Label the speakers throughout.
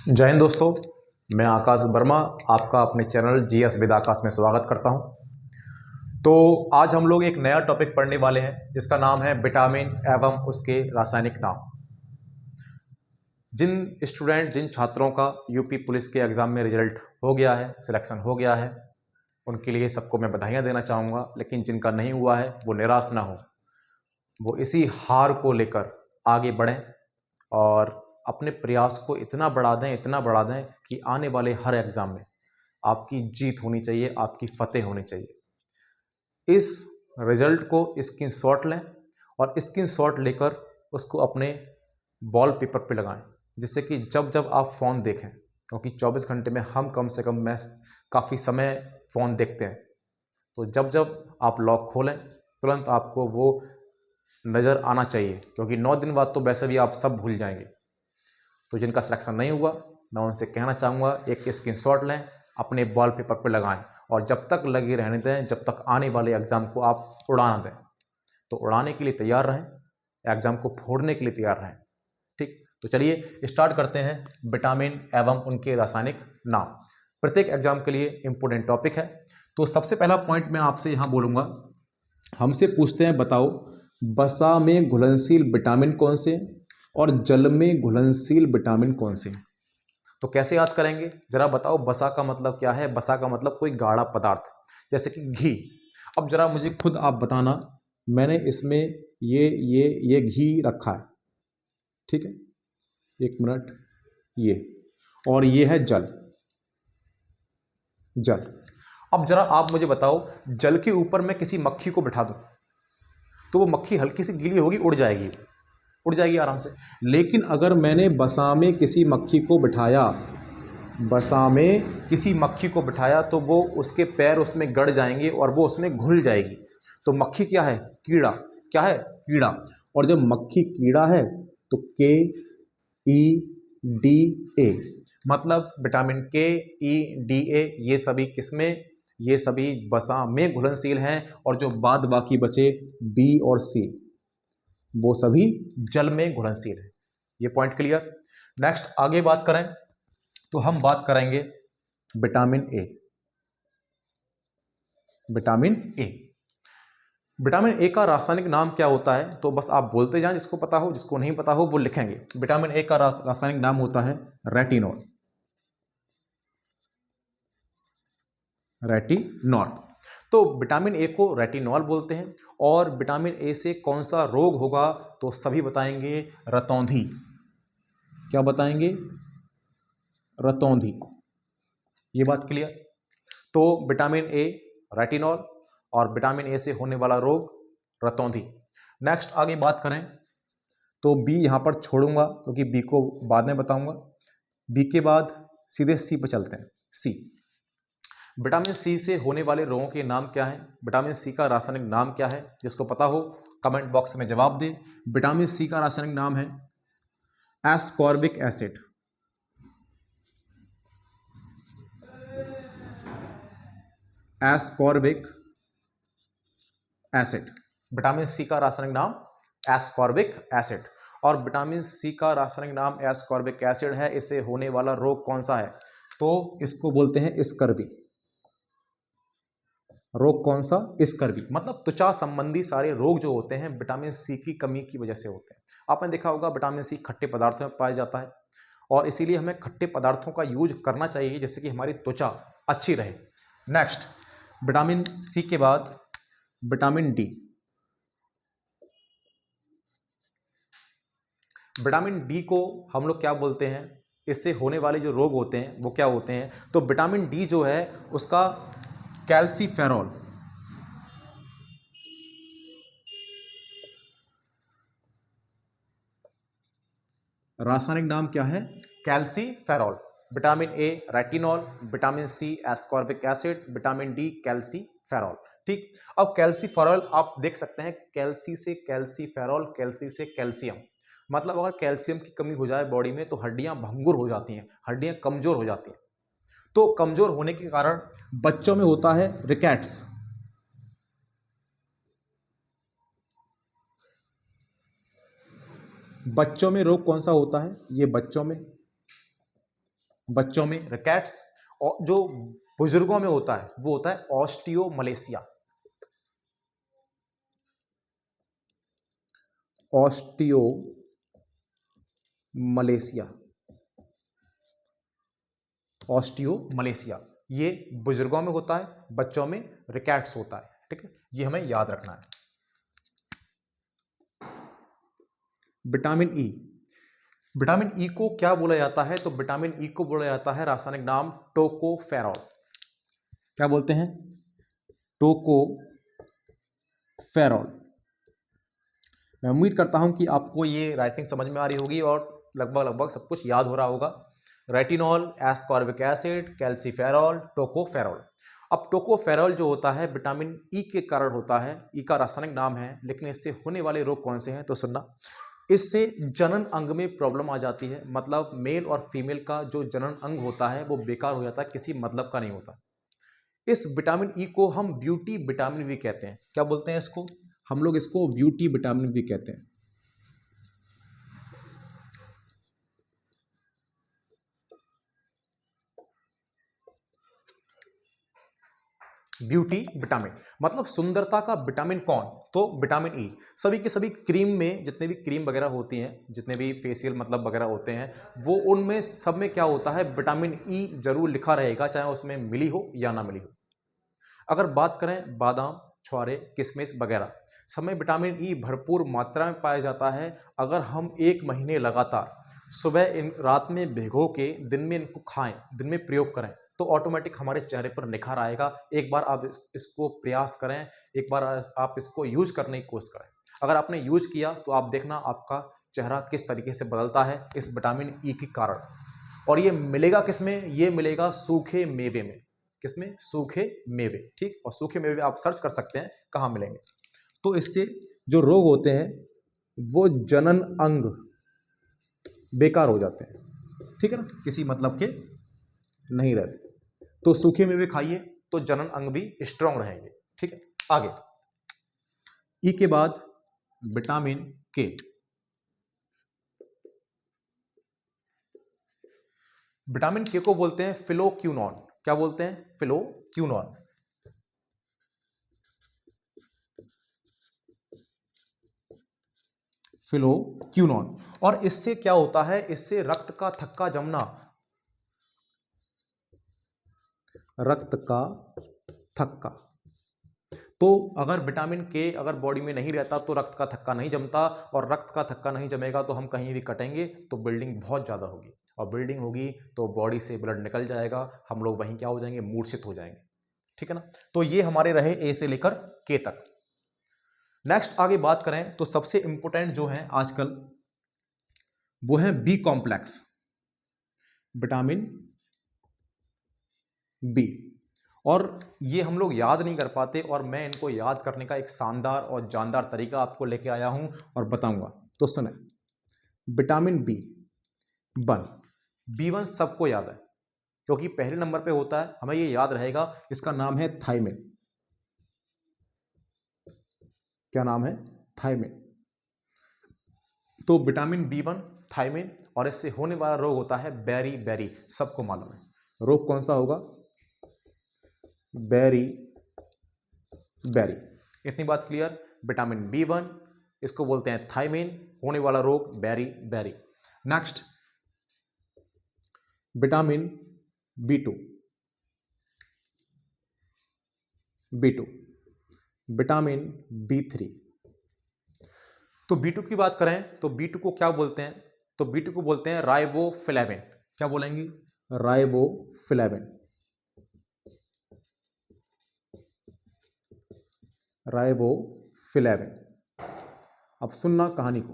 Speaker 1: जय हिंद दोस्तों। मैं आकाश वर्मा आपका अपने चैनल जीएस विद आकाश में स्वागत करता हूं। तो आज हम लोग एक नया टॉपिक पढ़ने वाले हैं जिसका नाम है विटामिन एवं उसके रासायनिक नाम। जिन छात्रों का यूपी पुलिस के एग्ज़ाम में रिजल्ट हो गया है, सिलेक्शन हो गया है, उनके लिए सबको मैं बधाइयाँ देना चाहूँगा। लेकिन जिनका नहीं हुआ है वो निराश ना हो, वो इसी हार को लेकर आगे बढ़ें और अपने प्रयास को इतना बढ़ा दें कि आने वाले हर एग्ज़ाम में आपकी जीत होनी चाहिए, आपकी फतेह होनी चाहिए। इस रिजल्ट को स्क्रीनशॉट लें और स्क्रीनशॉट लेकर उसको अपने वॉल पेपर पे लगाएं, जिससे कि जब जब आप फ़ोन देखें, क्योंकि 24 घंटे में हम कम से कम मैं काफ़ी समय फ़ोन देखते हैं, तो जब जब आप लॉक खोलें तुरंत आपको वो नज़र आना चाहिए, क्योंकि 9 दिन बाद तो वैसे भी आप सब भूल जाएंगे। तो जिनका सिलेक्शन नहीं हुआ, मैं उनसे कहना चाहूँगा एक स्क्रीनशॉट लें, अपने वॉल पेपर पर लगाएं और जब तक लगे रहने दें, जब तक आने वाले एग्ज़ाम को आप उड़ा ना दें। तो उड़ाने के लिए तैयार रहें, एग्ज़ाम को फोड़ने के लिए तैयार रहें। ठीक, तो चलिए स्टार्ट करते हैं विटामिन एवं उनके रासायनिक नाम। प्रत्येक एग्जाम के लिए इंपॉर्टेंट टॉपिक है। तो सबसे पहला पॉइंट मैं आपसे यहाँ बोलूँगा, हमसे पूछते हैं बताओ वसा में घुलनशील विटामिन कौन से और जल में घुलनशील विटामिन कौन से। तो कैसे याद करेंगे जरा बताओ। वसा का मतलब क्या है? वसा का मतलब कोई गाढ़ा पदार्थ, जैसे कि घी। अब जरा मुझे खुद आप बताना, मैंने इसमें ये घी रखा है, ठीक है, एक मिनट, ये और ये है जल। अब जरा आप मुझे बताओ, जल के ऊपर मैं किसी मक्खी को बिठा दूं तो वो मक्खी हल्की सी गीली होगी, उड़ जाएगी आराम से। लेकिन अगर मैंने बसा में किसी मक्खी को बिठाया तो वो उसके पैर उसमें गड़ जाएंगे और वो उसमें घुल जाएगी। तो मक्खी क्या है? कीड़ा। क्या है? कीड़ा। और जब मक्खी कीड़ा है तो KEDA, मतलब विटामिन KEDA, ये सभी किसमें? ये सभी वसा में घुलनशील हैं। और जो बाद बाकी बचे B और C, वो सभी जल में घुलनशील है। ये पॉइंट क्लियर। नेक्स्ट आगे बात करें तो हम बात करेंगे विटामिन ए। विटामिन ए का रासायनिक नाम क्या होता है? तो बस आप बोलते जाएं, जिसको पता हो, जिसको नहीं पता हो वो लिखेंगे। विटामिन ए का रासायनिक नाम होता है रेटिनॉल। तो विटामिन ए को रेटिनॉल बोलते हैं। और विटामिन ए से कौन सा रोग होगा? तो सभी बताएंगे रतौंधी। क्या बताएंगे? रतौंधी। ये बात क्लियर। तो विटामिन ए रेटिनॉल और विटामिन ए से होने वाला रोग रतौंधी। नेक्स्ट आगे बात करें तो बी यहां पर छोड़ूंगा क्योंकि बी को बाद में बताऊंगा। बी के बाद सीधे सी पर चलते हैं। सी, विटामिन सी से होने वाले रोगों के नाम क्या है? विटामिन सी का रासायनिक नाम क्या है? जिसको पता हो कमेंट बॉक्स में जवाब दे। विटामिन सी का रासायनिक नाम है ascorbic acid. Ascorbic acid, vitamin C का रासायनिक नाम एस्कॉर्बिक एसिड। और विटामिन सी का रासायनिक नाम एस्कॉर्बिक एसिड है। इससे होने वाला रोग कौन सा है? तो इसको बोलते हैं स्कर्वी। रोग कौन सा? स्कर्वी। मतलब त्वचा संबंधी सारे रोग जो होते हैं विटामिन सी की कमी की वजह से होते हैं। आपने देखा होगा विटामिन सी खट्टे पदार्थों में पाया जाता है और इसीलिए हमें खट्टे पदार्थों का यूज करना चाहिए जिससे कि हमारी त्वचा अच्छी रहे। नेक्स्ट, विटामिन सी के बाद विटामिन डी। विटामिन डी को हम लोग क्या बोलते हैं? इससे होने वाले जो रोग होते हैं वो क्या होते हैं? तो विटामिन डी जो है उसका कैल्सीफेरॉल, रासायनिक नाम क्या है? Calciferol. Vitamin A retinol, vitamin C ascorbic acid, vitamin D calciferol. ठीक, अब कैल्सीफेरॉल आप देख सकते हैं, कैल्सी से कैल्सीफेरॉल, कैल्सी से कैल्शियम। मतलब अगर कैल्शियम की कमी हो जाए बॉडी में तो हड्डियां भंगुर हो जाती हैं, हड्डियां कमजोर हो जाती हैं। तो कमजोर होने के कारण बच्चों में होता है रिकेट्स। बच्चों में रोग कौन सा होता है? ये बच्चों में बच्चों में रिकेट्स, और जो बुजुर्गों में होता है वो होता है ऑस्टियोमलेशिया। ऑस्टियोमलेशिया, ऑस्टियोमलेशिया ये बुजुर्गों में होता है, बच्चों में रिकेट्स होता है। ठीक है, ये हमें याद रखना है। विटामिन ई, विटामिन ई को क्या बोला जाता है? तो विटामिन ई को बोला जाता है रासायनिक नाम टोकोफेरॉल। क्या बोलते हैं? टोकोफेरॉल। मैं उम्मीद करता हूं कि आपको ये राइटिंग समझ में आ रही होगी और लगभग सब कुछ याद हो रहा होगा। Retinol, ascorbic acid, calciferol, tocopherol. अब टोकोफेरॉल जो होता है विटामिन ई के कारण होता है, ई का रासायनिक नाम है, लेकिन इससे होने वाले रोग कौन से हैं? तो सुनना, इससे जनन अंग में प्रॉब्लम आ जाती है, मतलब मेल और फीमेल का जो जनन अंग होता है वो बेकार हो जाता है, किसी मतलब का नहीं होता। इस विटामिन ई को हम ब्यूटी विटामिन भी कहते हैं। क्या बोलते हैं इसको? हम लोग इसको ब्यूटी विटामिन भी कहते हैं। ब्यूटी विटामिन मतलब सुंदरता का विटामिन कौन? तो विटामिन ई। सभी के सभी क्रीम में, जितने भी क्रीम वगैरह होती हैं, जितने भी फेशियल मतलब वगैरह होते हैं, वो उनमें सब में क्या होता है? विटामिन ई जरूर लिखा रहेगा, चाहे उसमें मिली हो या ना मिली हो। अगर बात करें बादाम, छुआरे, किशमिश वगैरह, सब में विटामिन ई भरपूर मात्रा में पाया जाता है। अगर हम 1 महीने लगातार सुबह रात में भिगो के दिन में इनको खाएं, दिन में प्रयोग करें, तो ऑटोमेटिक हमारे चेहरे पर निखार आएगा। एक बार आप इसको प्रयास करें, एक बार आप इसको यूज करने की कोशिश करें। अगर आपने यूज किया तो आप देखना आपका चेहरा किस तरीके से बदलता है इस विटामिन ई के कारण। और ये मिलेगा किसमें? ये मिलेगा सूखे मेवे में। किसमें? सूखे मेवे। ठीक, और सूखे मेवे आप सर्च कर सकते हैं कहाँ मिलेंगे। तो इससे जो रोग होते हैं वो जनन अंग बेकार हो जाते हैं। ठीक है ना, किसी मतलब के नहीं रहते। तो सूखे मेवे खाइए तो जनन अंग भी स्ट्रांग रहेंगे। ठीक है, आगे ई के बाद विटामिन के। विटामिन के को बोलते हैं फिलोक्यूनॉन। क्या बोलते हैं? फिलोक्यूनॉन। फिलोक्यूनॉन। और इससे क्या होता है? इससे रक्त का थक्का जमना, रक्त का थक्का। तो अगर विटामिन के अगर बॉडी में नहीं रहता तो रक्त का थक्का नहीं जमता, और रक्त का थक्का नहीं जमेगा तो हम कहीं भी कटेंगे तो बिल्डिंग बहुत ज़्यादा होगी, और बिल्डिंग होगी तो बॉडी से ब्लड निकल जाएगा, हम लोग वहीं क्या हो जाएंगे? मूर्छित हो जाएंगे। ठीक है ना, तो ये हमारे रहे ए से लेकर के तक। नेक्स्ट आगे बात करें तो सबसे इंपॉर्टेंट जो है आजकल वो है बी कॉम्प्लेक्स, विटामिन बी। और ये हम लोग याद नहीं कर पाते, और मैं इनको याद करने का एक शानदार और जानदार तरीका आपको लेके आया हूं और बताऊंगा। तो सुने, विटामिन बी वन, B1 सबको याद है क्योंकि पहले नंबर पे होता है, हमें ये याद रहेगा। इसका नाम है थायमिन। क्या नाम है? थायमिन। तो विटामिन B1, थायमिन, और इससे होने वाला रोग होता है बेरी बेरी। सबको मालूम है रोग कौन सा होगा? Beriberi. इतनी बात क्लियर? विटामिन B1, इसको बोलते हैं थायमिन, होने वाला रोग beriberi. Next vitamin B2, vitamin B3। तो B2 की बात करें तो B2 को क्या बोलते हैं? तो B2 को बोलते हैं राइबोफ्लेविन। क्या बोलेंगे? राइबोफ्लेविन। राइबोफ्लेविन। अब सुनना कहानी को।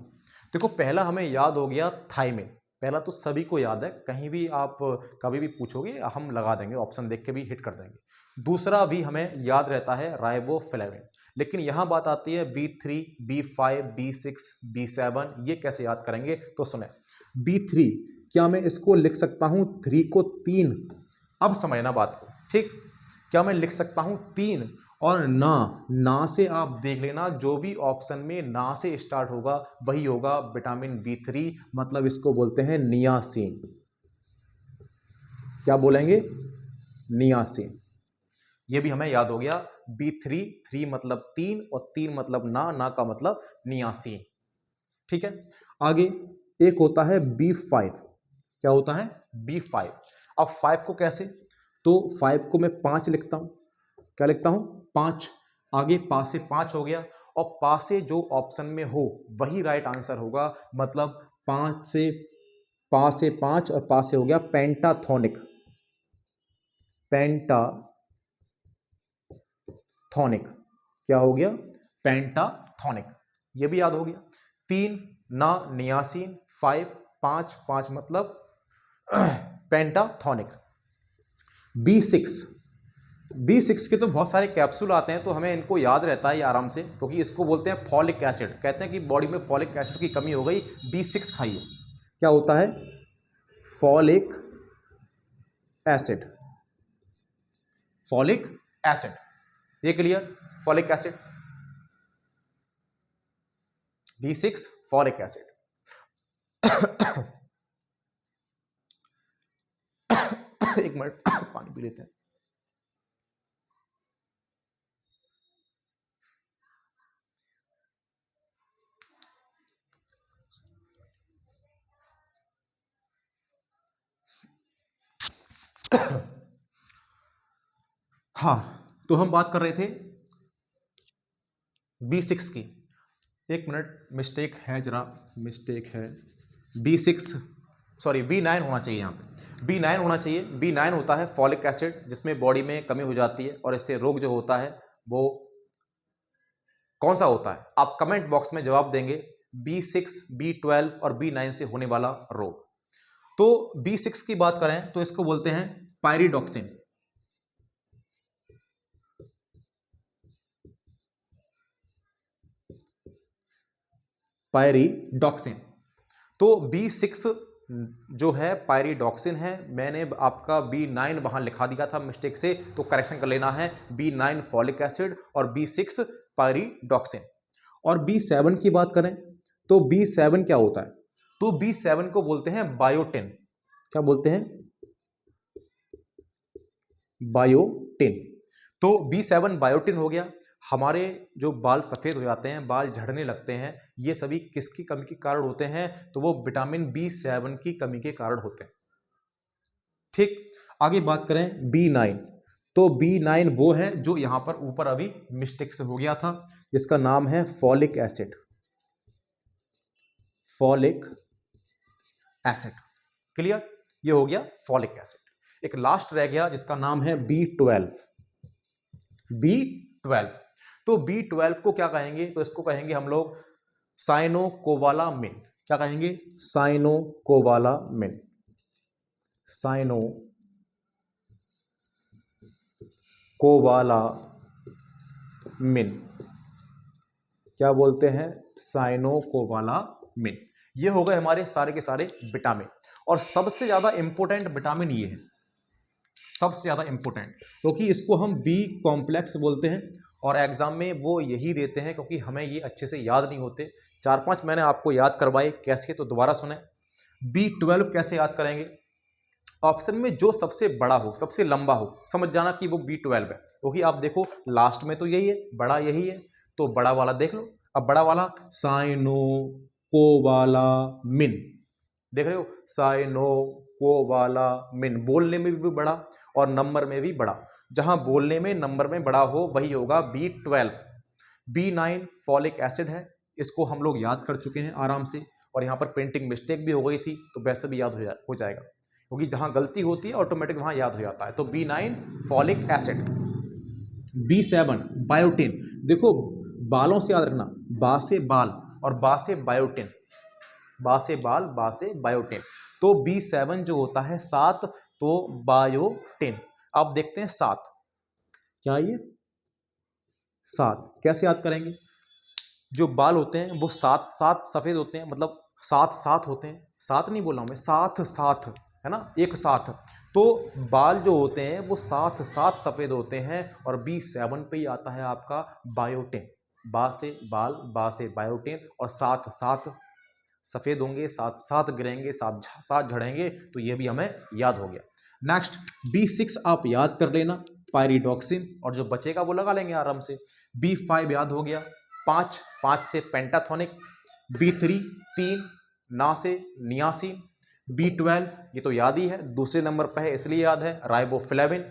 Speaker 1: देखो, पहला हमें याद हो गया थायमिन। पहला तो सभी को याद है, कहीं भी आप कभी भी पूछोगे हम लगा देंगे, ऑप्शन देख के भी हिट कर देंगे। दूसरा भी हमें याद रहता है राइबोफ्लेविन। लेकिन यहां बात आती है B3, B5, B6, B7, ये कैसे याद करेंगे? तो सुने, B3 क्या मैं इसको लिख सकता हूं 3 को 3? अब समझना बात को। ठीक, क्या मैं लिख सकता हूं 3? और ना से आप देख लेना, जो भी ऑप्शन में ना से स्टार्ट होगा वही होगा विटामिन B3, मतलब इसको बोलते हैं नियासिन। क्या बोलेंगे? नियासिन। ये भी हमें याद हो गया। B3, 3 मतलब 3 और 3 मतलब ना का मतलब नियासिन। ठीक है, आगे एक होता है B5। क्या होता है? B5। अब 5 को कैसे? तो 5 को मैं 5 लिखता हूं। क्या लिखता हूं? 5। आगे पा से 5 हो गया, और पा से जो ऑप्शन में हो वही राइट आंसर होगा। मतलब 5 से पा से 5 और पा से हो गया पेंटाथोनिक। पेंटाथोनिक क्या हो गया? पेंटाथोनिक। ये भी याद हो गया। 3 ना नियासिन, 5 5 5 मतलब पेंटाथोनिक। B6 के तो बहुत सारे कैप्सूल आते हैं, तो हमें इनको याद रहता है ये आराम से, क्योंकि इसको बोलते हैं फॉलिक एसिड। कहते हैं कि बॉडी में फॉलिक एसिड की कमी हो गई, B6 खाइए। क्या होता है? Folic acid. फॉलिक एसिड, ये clear? Folic acid, B6 folic acid. एक मिनट पानी पी लेते हैं। हाँ, तो हम बात कर रहे थे B6 की। एक मिनट, मिस्टेक है, जरा मिस्टेक है। B6 सॉरी B9 होना चाहिए, यहाँ पे B9 होना चाहिए। B9 होता है फॉलिक एसिड, जिसमें बॉडी में कमी हो जाती है, और इससे रोग जो होता है वो कौन सा होता है? आप कमेंट बॉक्स में जवाब देंगे। B6, B12 और B9 से होने वाला रोग। तो B6 की बात करें तो इसको बोलते हैं पायरिडॉक्सिन। पायरिडॉक्सिन। तो B6 जो है पायरिडॉक्सिन है। मैंने आपका B9 वहां लिखा दिया था मिस्टेक से, तो करेक्शन कर लेना है। B9 फॉलिक एसिड और B6 पायरिडॉक्सिन। और B7 की बात करें तो B7 क्या होता है? तो B7 को बोलते हैं बायोटिन। क्या बोलते हैं? बायोटिन। तो B7 बायोटिन हो गया। हमारे जो बाल सफेद हो जाते हैं, बाल झड़ने लगते हैं, ये सभी किसकी कमी के कारण होते हैं? तो वो विटामिन B7 की कमी के कारण होते हैं। ठीक, आगे बात करें B9। तो B9 वो है जो यहां पर ऊपर अभी मिस्टेक से हो गया था, जिसका नाम है folic acid. Folic acid, clear? ये हो गया फॉलिक एसिड। एक लास्ट रह गया जिसका नाम है B12। B12। तो B12 को क्या कहेंगे? तो इसको कहेंगे हम लोग साइनोकोबालामिन। क्या कहेंगे? साइनोकोबालामिन। साइनोकोबालामिन क्या बोलते हैं? साइनोकोबालामिन। ये हो गए हमारे सारे के सारे विटामिन। और सबसे ज्यादा इंपॉर्टेंट विटामिन ये है, सबसे ज्यादा इंपॉर्टेंट, क्योंकि इसको हम बी कॉम्प्लेक्स बोलते हैं, और एग्जाम में वो यही देते हैं, क्योंकि हमें ये अच्छे से याद नहीं होते। 4-5 मैंने आपको याद करवाए कैसे, तो दोबारा सुने। B12 कैसे याद करेंगे? ऑप्शन में जो सबसे बड़ा हो, सबसे लंबा हो, समझ जाना कि वो B12 है, क्योंकि आप देखो लास्ट में तो यही है, बड़ा यही है, तो बड़ा वाला देख लो। अब बड़ा वाला साइनोकोबालामिन, देख रहे हो? साइनोकोबालामिन, बोलने में भी बड़ा और नंबर में भी बड़ा। जहां बोलने में नंबर में बड़ा हो वही होगा B12। B9 फॉलिक एसिड है, इसको हम लोग याद कर चुके हैं आराम से, और यहाँ पर प्रिंटिंग मिस्टेक भी हो गई थी, तो वैसे भी याद हो जाएगा, क्योंकि जहां गलती होती है ऑटोमेटिक वहां याद हो जाता है। तो B9 folic acid. B7 biotin. देखो बालों से याद रखना, बा से बाल और बा से बायोटिन, बा से बाल, बा से बायोटिन। तो B7 जो होता है 7, तो बायोटिन। अब देखते हैं 7 क्या ये? 7 कैसे याद करेंगे? जो बाल होते हैं वो 7 सफेद होते हैं, मतलब 7 होते हैं। 7 नहीं बोला मैं, 7 है ना, एक साथ। तो बाल जो होते हैं वो 7 सफेद होते हैं, और B7 पे ही आता है आपका बायोटिन। बा से बाल, बा से बायोटिन, और 7 सफेद होंगे, 7 गिरेंगे, 7 झड़ेंगे, तो ये भी हमें याद हो गया। नेक्स्ट B6 आप याद कर लेना, पायरिडॉक्सिन, और जो बचेगा वो लगा लेंगे आराम से। B5 याद हो गया, 5 से पेंटाथोनिक। B3 तीन, ना से नियासिन। B12 ये तो याद ही है, दूसरे नंबर पर है इसलिए याद है, राइबोफ्लेविन।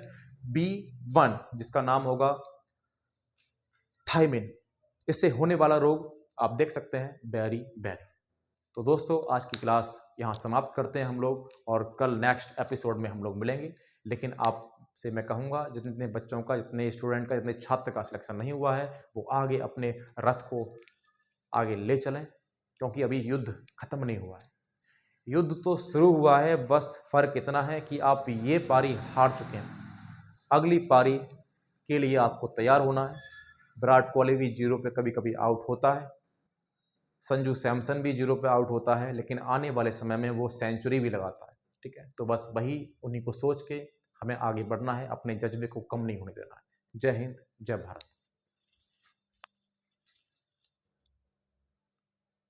Speaker 1: B1 जिसका नाम होगा थायमिन। इससे होने वाला रोग आप देख सकते हैं, बेरी बेरी। तो दोस्तों आज की क्लास यहाँ समाप्त करते हैं हम लोग, और कल नेक्स्ट एपिसोड में हम लोग मिलेंगे। लेकिन आपसे मैं कहूँगा, जितने बच्चों का, जितने स्टूडेंट का, जितने छात्र का सिलेक्शन नहीं हुआ है, वो आगे अपने रथ को आगे ले चलें, क्योंकि अभी युद्ध खत्म नहीं हुआ है। युद्ध तो शुरू हुआ है, बस फर्क इतना है कि आप ये पारी हार चुके हैं, अगली पारी के लिए आपको तैयार होना है। विराट कोहली भी 0 पे कभी कभी आउट होता है, संजू सैमसन भी 0 पे आउट होता है, लेकिन आने वाले समय में वो सेंचुरी भी लगाता है। ठीक है, तो बस वही उन्हीं को सोच के हमें आगे बढ़ना है, अपने जज्बे को कम नहीं होने देना है। जय हिंद, जय भारत।